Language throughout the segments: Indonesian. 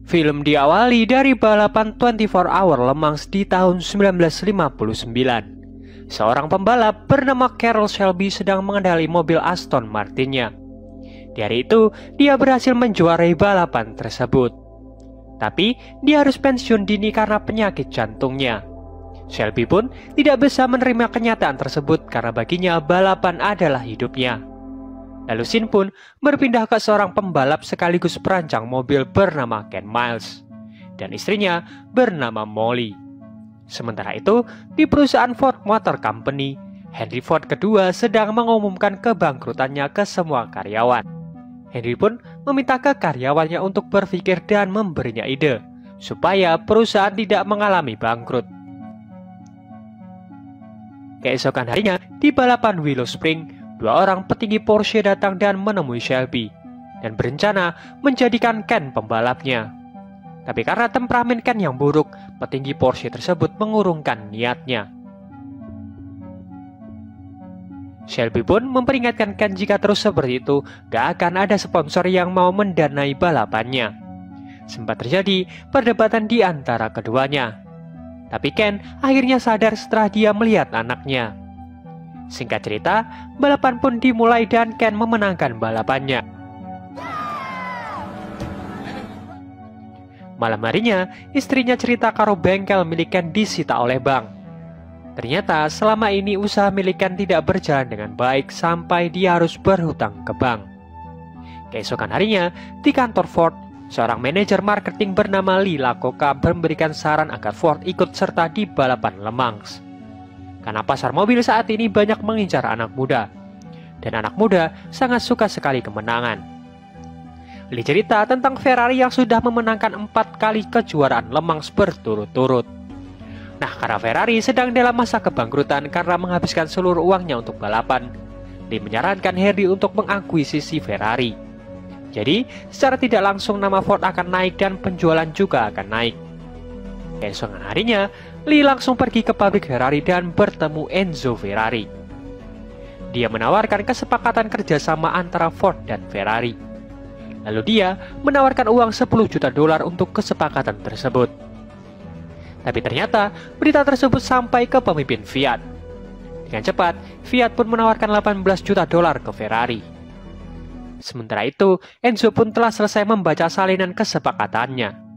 Film diawali dari balapan 24 Hour Le Mans di tahun 1959. Seorang pembalap bernama Carroll Shelby sedang mengendali mobil Aston Martin-nya. Di hari itu, dia berhasil menjuarai balapan tersebut. Tapi, dia harus pensiun dini karena penyakit jantungnya. Shelby pun tidak bisa menerima kenyataan tersebut karena baginya balapan adalah hidupnya. Lalu Sin pun berpindah ke seorang pembalap sekaligus perancang mobil bernama Ken Miles dan istrinya bernama Molly. Sementara itu, di perusahaan Ford Motor Company, Henry Ford II sedang mengumumkan kebangkrutannya ke semua karyawan. Henry pun meminta ke karyawannya untuk berpikir dan memberinya ide supaya perusahaan tidak mengalami bangkrut. Keesokan harinya, di balapan Willow Spring, dua orang petinggi Porsche datang dan menemui Shelby dan berencana menjadikan Ken pembalapnya. Tapi karena temperamen Ken yang buruk, petinggi Porsche tersebut mengurungkan niatnya. Shelby pun memperingatkan Ken jika terus seperti itu, gak akan ada sponsor yang mau mendanai balapannya. Sempat terjadi perdebatan di antara keduanya. Tapi Ken akhirnya sadar setelah dia melihat anaknya. Singkat cerita, balapan pun dimulai dan Ken memenangkan balapannya. Malam harinya, istrinya cerita kalau bengkel milik Ken disita oleh bank. Ternyata selama ini usaha milik Ken tidak berjalan dengan baik sampai dia harus berhutang ke bank. Keesokan harinya, di kantor Ford, seorang manajer marketing bernama Lee Iacocca memberikan saran agar Ford ikut serta di balapan Le Mans. Karena pasar mobil saat ini banyak mengincar anak muda, dan anak muda sangat suka sekali kemenangan. Lee cerita tentang Ferrari yang sudah memenangkan 4 kali kejuaraan Le Mans berturut-turut. Nah, karena Ferrari sedang dalam masa kebangkrutan karena menghabiskan seluruh uangnya untuk balapan, Lee menyarankan Henry untuk mengakuisisi Ferrari. Jadi, secara tidak langsung nama Ford akan naik dan penjualan juga akan naik. Keesokan harinya, Lee langsung pergi ke pabrik Ferrari dan bertemu Enzo Ferrari. Dia menawarkan kesepakatan kerjasama antara Ford dan Ferrari. Lalu dia menawarkan uang $10 juta untuk kesepakatan tersebut. Tapi ternyata berita tersebut sampai ke pemimpin Fiat. Dengan cepat, Fiat pun menawarkan $18 juta ke Ferrari. Sementara itu, Enzo pun telah selesai membaca salinan kesepakatannya.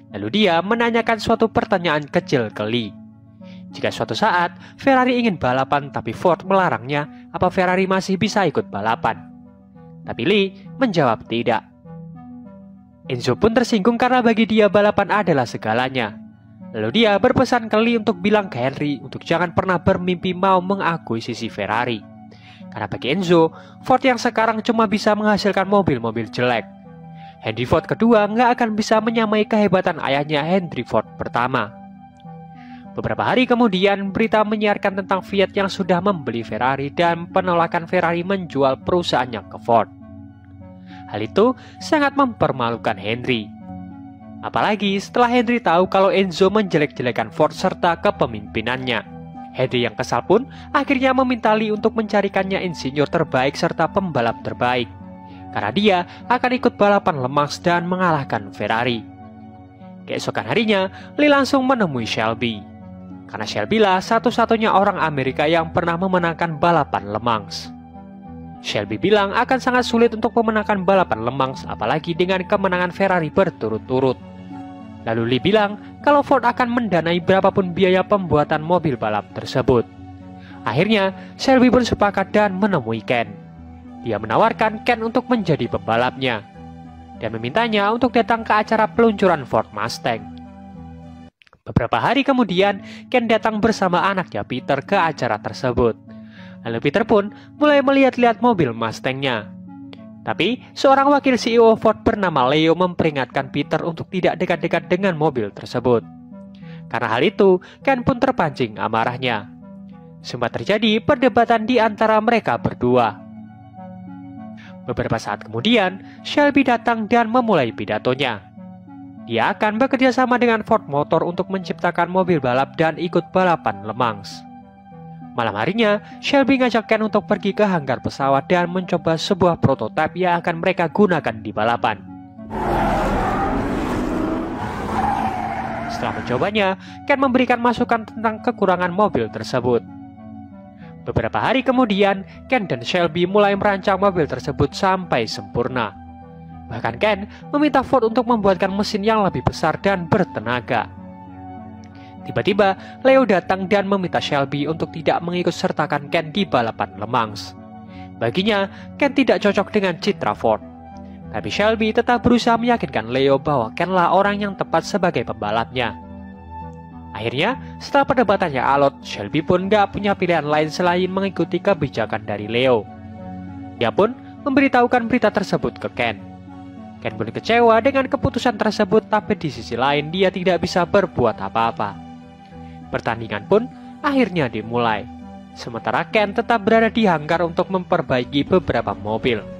Lalu dia menanyakan suatu pertanyaan kecil ke Lee. Jika suatu saat Ferrari ingin balapan tapi Ford melarangnya, apa Ferrari masih bisa ikut balapan? Tapi Lee menjawab tidak. Enzo pun tersinggung karena bagi dia balapan adalah segalanya. Lalu dia berpesan ke Lee untuk bilang ke Henry untuk jangan pernah bermimpi mau mengakuisisi Ferrari. Karena bagi Enzo, Ford yang sekarang cuma bisa menghasilkan mobil-mobil jelek. Henry Ford kedua nggak akan bisa menyamai kehebatan ayahnya Henry Ford pertama. Beberapa hari kemudian, berita menyiarkan tentang Fiat yang sudah membeli Ferrari dan penolakan Ferrari menjual perusahaannya ke Ford. Hal itu sangat mempermalukan Henry. Apalagi setelah Henry tahu kalau Enzo menjelek-jelekan Ford serta kepemimpinannya. Henry yang kesal pun akhirnya meminta Lee untuk mencarikannya insinyur terbaik serta pembalap terbaik. Karena dia akan ikut balapan Le Mans dan mengalahkan Ferrari. Keesokan harinya, Lee langsung menemui Shelby. Karena Shelby lah satu-satunya orang Amerika yang pernah memenangkan balapan Le Mans. Shelby bilang akan sangat sulit untuk memenangkan balapan Le Mans, apalagi dengan kemenangan Ferrari berturut-turut. Lalu Lee bilang kalau Ford akan mendanai berapapun biaya pembuatan mobil balap tersebut. Akhirnya, Shelby pun sepakat dan menemui Ken. Dia menawarkan Ken untuk menjadi pembalapnya dan memintanya untuk datang ke acara peluncuran Ford Mustang. Beberapa hari kemudian, Ken datang bersama anaknya Peter ke acara tersebut. Lalu Peter pun mulai melihat-lihat mobil Mustang-nya. Tapi, seorang wakil CEO Ford bernama Leo memperingatkan Peter untuk tidak dekat-dekat dengan mobil tersebut. Karena hal itu, Ken pun terpancing amarahnya. Sempat terjadi perdebatan di antara mereka berdua. Beberapa saat kemudian, Shelby datang dan memulai pidatonya. Dia akan bekerja sama dengan Ford Motor untuk menciptakan mobil balap dan ikut balapan Le Mans. Malam harinya, Shelby ngajak Ken untuk pergi ke hanggar pesawat dan mencoba sebuah prototipe yang akan mereka gunakan di balapan. Setelah mencobanya, Ken memberikan masukan tentang kekurangan mobil tersebut. Beberapa hari kemudian, Ken dan Shelby mulai merancang mobil tersebut sampai sempurna. Bahkan Ken meminta Ford untuk membuatkan mesin yang lebih besar dan bertenaga. Tiba-tiba, Leo datang dan meminta Shelby untuk tidak mengikut sertakan Ken di balapan Le Mans. Baginya, Ken tidak cocok dengan citra Ford. Tapi Shelby tetap berusaha meyakinkan Leo bahwa Kenlah orang yang tepat sebagai pembalapnya. Akhirnya, setelah perdebatannya alot, Shelby pun gak punya pilihan lain selain mengikuti kebijakan dari Leo. Dia pun memberitahukan berita tersebut ke Ken. Ken pun kecewa dengan keputusan tersebut, tapi di sisi lain dia tidak bisa berbuat apa-apa. Pertandingan pun akhirnya dimulai. Sementara Ken tetap berada di hanggar untuk memperbaiki beberapa mobil.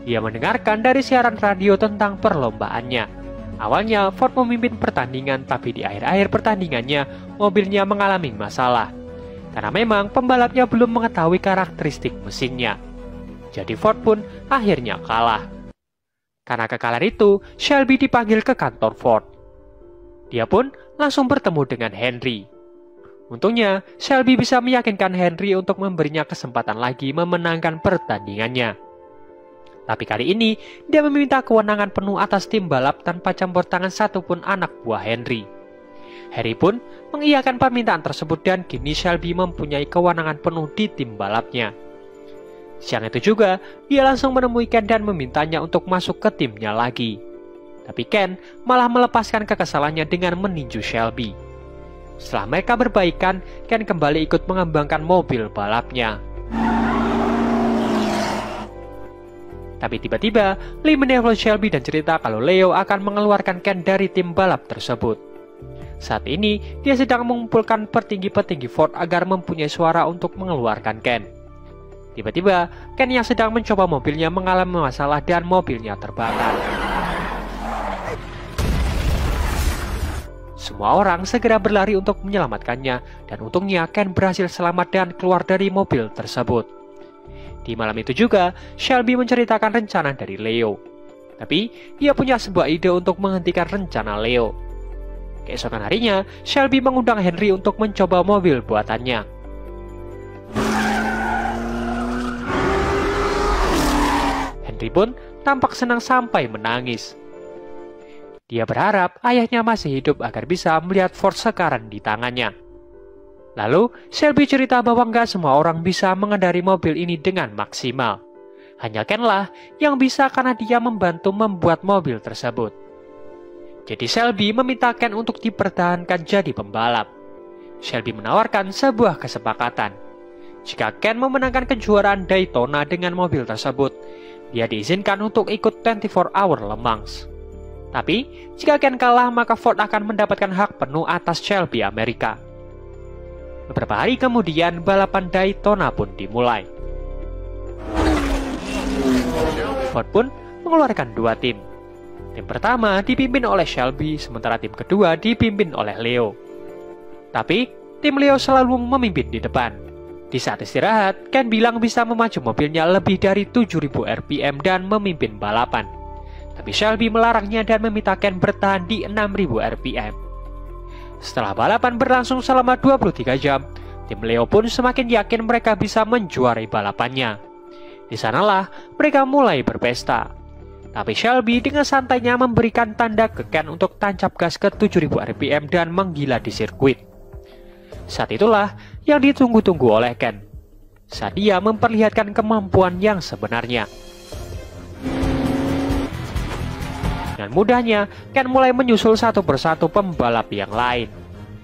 Dia mendengarkan dari siaran radio tentang perlombaannya. Awalnya Ford memimpin pertandingan, tapi di akhir-akhir pertandingannya mobilnya mengalami masalah. Karena memang pembalapnya belum mengetahui karakteristik mesinnya. Jadi Ford pun akhirnya kalah. Karena kekalahan itu, Shelby dipanggil ke kantor Ford. Dia pun langsung bertemu dengan Henry. Untungnya, Shelby bisa meyakinkan Henry untuk memberinya kesempatan lagi memenangkan pertandingannya. Tapi kali ini, dia meminta kewenangan penuh atas tim balap tanpa campur tangan satupun anak buah Henry. Henry pun mengiyakan permintaan tersebut dan kini Shelby mempunyai kewenangan penuh di tim balapnya. Siang itu juga, dia langsung menemui Ken dan memintanya untuk masuk ke timnya lagi. Tapi Ken malah melepaskan kekesalannya dengan meninju Shelby. Setelah mereka berbaikan, Ken kembali ikut mengembangkan mobil balapnya. Tapi tiba-tiba, Lee menelpon Shelby dan cerita kalau Leo akan mengeluarkan Ken dari tim balap tersebut. Saat ini, dia sedang mengumpulkan petinggi-petinggi Ford agar mempunyai suara untuk mengeluarkan Ken. Tiba-tiba, Ken yang sedang mencoba mobilnya mengalami masalah dan mobilnya terbakar. Semua orang segera berlari untuk menyelamatkannya, dan untungnya Ken berhasil selamat dan keluar dari mobil tersebut. Di malam itu juga, Shelby menceritakan rencana dari Leo. Tapi, dia punya sebuah ide untuk menghentikan rencana Leo. Keesokan harinya, Shelby mengundang Henry untuk mencoba mobil buatannya. Henry pun tampak senang sampai menangis. Dia berharap ayahnya masih hidup agar bisa melihat Ford sekarang di tangannya. Lalu, Shelby cerita bahwa nggak semua orang bisa mengendari mobil ini dengan maksimal. Hanya Kenlah yang bisa karena dia membantu membuat mobil tersebut. Jadi Shelby meminta Ken untuk dipertahankan jadi pembalap. Shelby menawarkan sebuah kesepakatan. Jika Ken memenangkan kejuaraan Daytona dengan mobil tersebut, dia diizinkan untuk ikut 24 Hour Le Mans. Tapi, jika Ken kalah maka Ford akan mendapatkan hak penuh atas Shelby Amerika. Beberapa hari kemudian, balapan Daytona pun dimulai. Ford pun mengeluarkan dua tim. Tim pertama dipimpin oleh Shelby, sementara tim kedua dipimpin oleh Leo. Tapi, tim Leo selalu memimpin di depan. Di saat istirahat, Ken bilang bisa memacu mobilnya lebih dari 7.000 RPM dan memimpin balapan. Tapi Shelby melarangnya dan meminta Ken bertahan di 6.000 RPM. Setelah balapan berlangsung selama 23 jam, tim Leo pun semakin yakin mereka bisa menjuarai balapannya. Di sanalah mereka mulai berpesta. Tapi Shelby dengan santainya memberikan tanda ke Ken untuk tancap gas ke 7.000 RPM dan menggila di sirkuit. Saat itulah yang ditunggu-tunggu oleh Ken. Saat dia memperlihatkan kemampuan yang sebenarnya. Dengan mudahnya, Ken mulai menyusul satu persatu pembalap yang lain.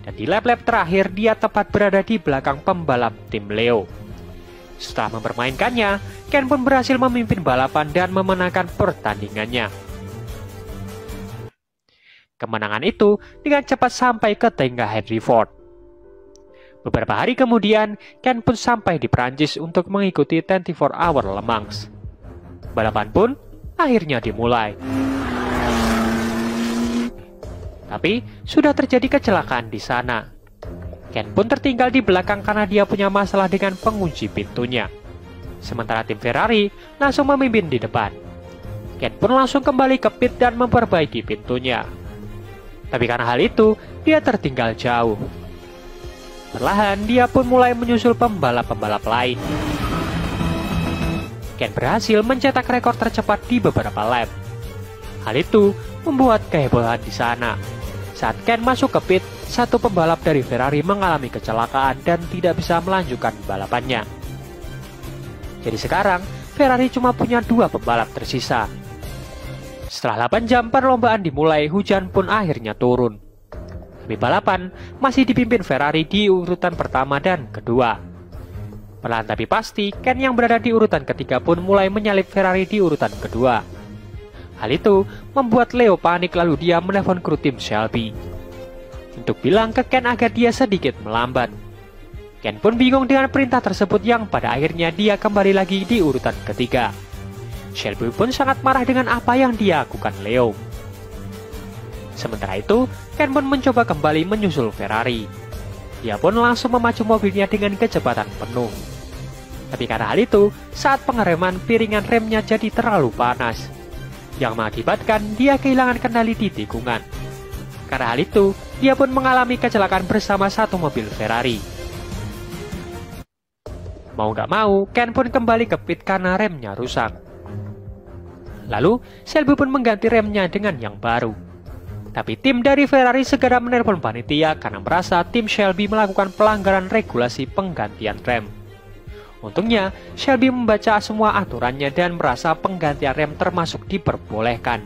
Dan di lap-lap terakhir, dia tepat berada di belakang pembalap tim Leo. Setelah mempermainkannya, Ken pun berhasil memimpin balapan dan memenangkan pertandingannya. Kemenangan itu dengan cepat sampai ke tengah Henry Ford. Beberapa hari kemudian, Ken pun sampai di Prancis untuk mengikuti 24 Hour Le Mans. Balapan pun akhirnya dimulai. Tapi, sudah terjadi kecelakaan di sana. Ken pun tertinggal di belakang karena dia punya masalah dengan pengunci pintunya. Sementara tim Ferrari langsung memimpin di depan. Ken pun langsung kembali ke pit dan memperbaiki pintunya. Tapi karena hal itu, dia tertinggal jauh. Perlahan, dia pun mulai menyusul pembalap-pembalap lain. Ken berhasil mencetak rekor tercepat di beberapa lap. Hal itu membuat kehebohan di sana. Saat Ken masuk ke pit, satu pembalap dari Ferrari mengalami kecelakaan dan tidak bisa melanjutkan balapannya. Jadi sekarang, Ferrari cuma punya 2 pembalap tersisa. Setelah 8 jam perlombaan dimulai, hujan pun akhirnya turun. Tapi balapan masih dipimpin Ferrari di urutan pertama dan kedua. Perlahan tapi pasti, Ken yang berada di urutan ketiga pun mulai menyalip Ferrari di urutan kedua. Hal itu membuat Leo panik, lalu dia menelpon kru tim Shelby untuk bilang ke Ken agar dia sedikit melambat. Ken pun bingung dengan perintah tersebut yang pada akhirnya dia kembali lagi di urutan ketiga. Shelby pun sangat marah dengan apa yang dilakukan Leo. Sementara itu, Ken pun mencoba kembali menyusul Ferrari. Dia pun langsung memacu mobilnya dengan kecepatan penuh. Tapi karena hal itu, saat pengereman piringan remnya jadi terlalu panas, yang mengakibatkan dia kehilangan kendali di tikungan. Karena hal itu, dia pun mengalami kecelakaan bersama satu mobil Ferrari. Mau gak mau, Ken pun kembali ke pit karena remnya rusak. Lalu, Shelby pun mengganti remnya dengan yang baru. Tapi tim dari Ferrari segera menelpon panitia karena merasa tim Shelby melakukan pelanggaran regulasi penggantian rem. Untungnya, Shelby membaca semua aturannya dan merasa penggantian rem termasuk diperbolehkan.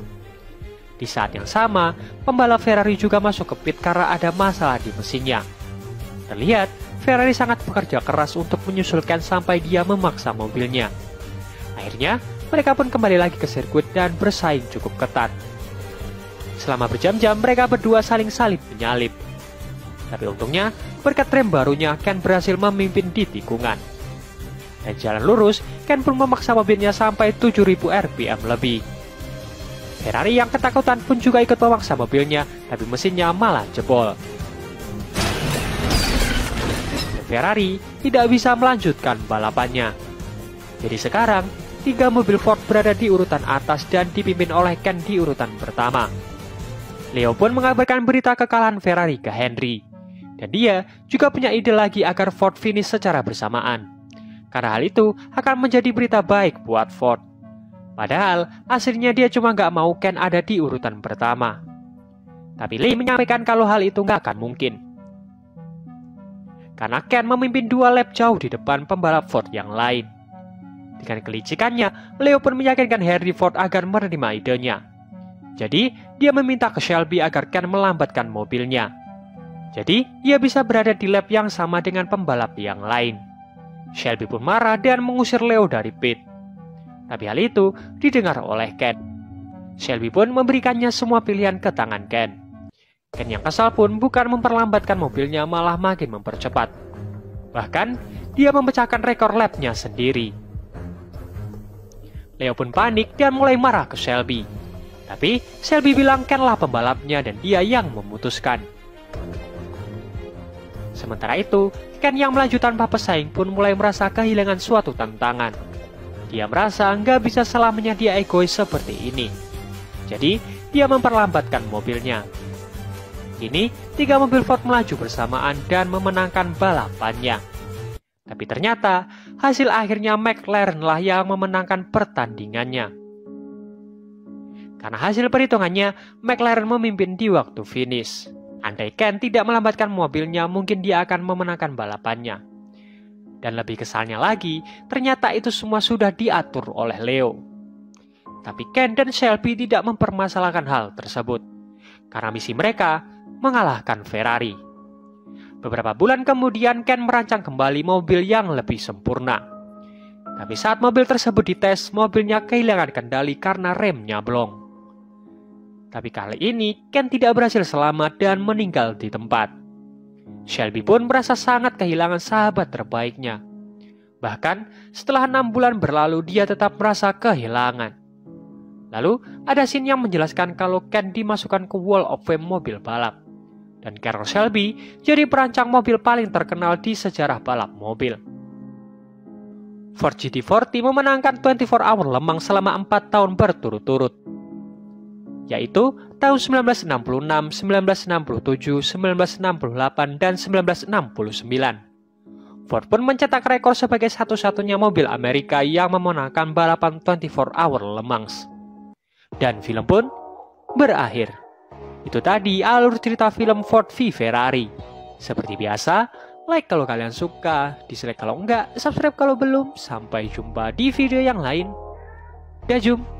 Di saat yang sama, pembalap Ferrari juga masuk ke pit karena ada masalah di mesinnya. Terlihat, Ferrari sangat bekerja keras untuk menyusulkan sampai dia memaksa mobilnya. Akhirnya, mereka pun kembali lagi ke sirkuit dan bersaing cukup ketat. Selama berjam-jam, mereka berdua saling salib menyalip. Tapi untungnya, berkat rem barunya, Ken berhasil memimpin di tikungan. Dan jalan lurus, Ken pun memaksa mobilnya sampai 7.000 rpm lebih. Ferrari yang ketakutan pun juga ikut memaksa mobilnya, tapi mesinnya malah jebol. Ferrari tidak bisa melanjutkan balapannya. Jadi sekarang, 3 mobil Ford berada di urutan atas dan dipimpin oleh Ken di urutan pertama. Leo pun mengabarkan berita kekalahan Ferrari ke Henry. Dan dia juga punya ide lagi agar Ford finish secara bersamaan. Karena hal itu akan menjadi berita baik buat Ford. Padahal aslinya dia cuma nggak mau Ken ada di urutan pertama. Tapi Lee menyampaikan kalau hal itu nggak akan mungkin. Karena Ken memimpin 2 lap jauh di depan pembalap Ford yang lain. Dengan kelicikannya, Leo pun meyakinkan Henry Ford agar menerima idenya. Jadi, dia meminta ke Shelby agar Ken melambatkan mobilnya. Jadi, ia bisa berada di lap yang sama dengan pembalap yang lain. Shelby pun marah dan mengusir Leo dari pit. Tapi hal itu didengar oleh Ken. Shelby pun memberikannya semua pilihan ke tangan Ken. Ken yang kesal pun bukan memperlambatkan mobilnya, malah makin mempercepat. Bahkan, dia memecahkan rekor lapnya sendiri. Leo pun panik dan mulai marah ke Shelby. Tapi Shelby bilang Ken lah pembalapnya dan dia yang memutuskan. Sementara itu, Ken yang melaju tanpa pesaing pun mulai merasa kehilangan suatu tantangan. Dia merasa nggak bisa selamanya dia egois seperti ini. Jadi, dia memperlambatkan mobilnya. Kini, 3 mobil Ford melaju bersamaan dan memenangkan balapannya. Tapi ternyata, hasil akhirnya McLaren lah yang memenangkan pertandingannya. Karena hasil perhitungannya, McLaren memimpin di waktu finish. Andai Ken tidak melambatkan mobilnya, mungkin dia akan memenangkan balapannya. Dan lebih kesalnya lagi, ternyata itu semua sudah diatur oleh Leo. Tapi Ken dan Shelby tidak mempermasalahkan hal tersebut. Karena misi mereka mengalahkan Ferrari. Beberapa bulan kemudian, Ken merancang kembali mobil yang lebih sempurna. Tapi saat mobil tersebut dites, mobilnya kehilangan kendali karena remnya blong. Tapi kali ini, Ken tidak berhasil selamat dan meninggal di tempat. Shelby pun merasa sangat kehilangan sahabat terbaiknya. Bahkan, setelah 6 bulan berlalu, dia tetap merasa kehilangan. Lalu, ada scene yang menjelaskan kalau Ken dimasukkan ke Wall of Fame mobil balap. Dan Carroll Shelby jadi perancang mobil paling terkenal di sejarah balap mobil. Ford GT40 memenangkan 24 Hour Le Mans selama 4 tahun berturut-turut. yaitu tahun 1966, 1967, 1968, dan 1969. Ford pun mencetak rekor sebagai satu-satunya mobil Amerika yang memenangkan balapan 24 Hour Le Mans. Dan film pun berakhir. Itu tadi alur cerita film Ford v Ferrari. Seperti biasa, like kalau kalian suka, dislike kalau enggak, subscribe kalau belum. Sampai jumpa di video yang lain. Dajum.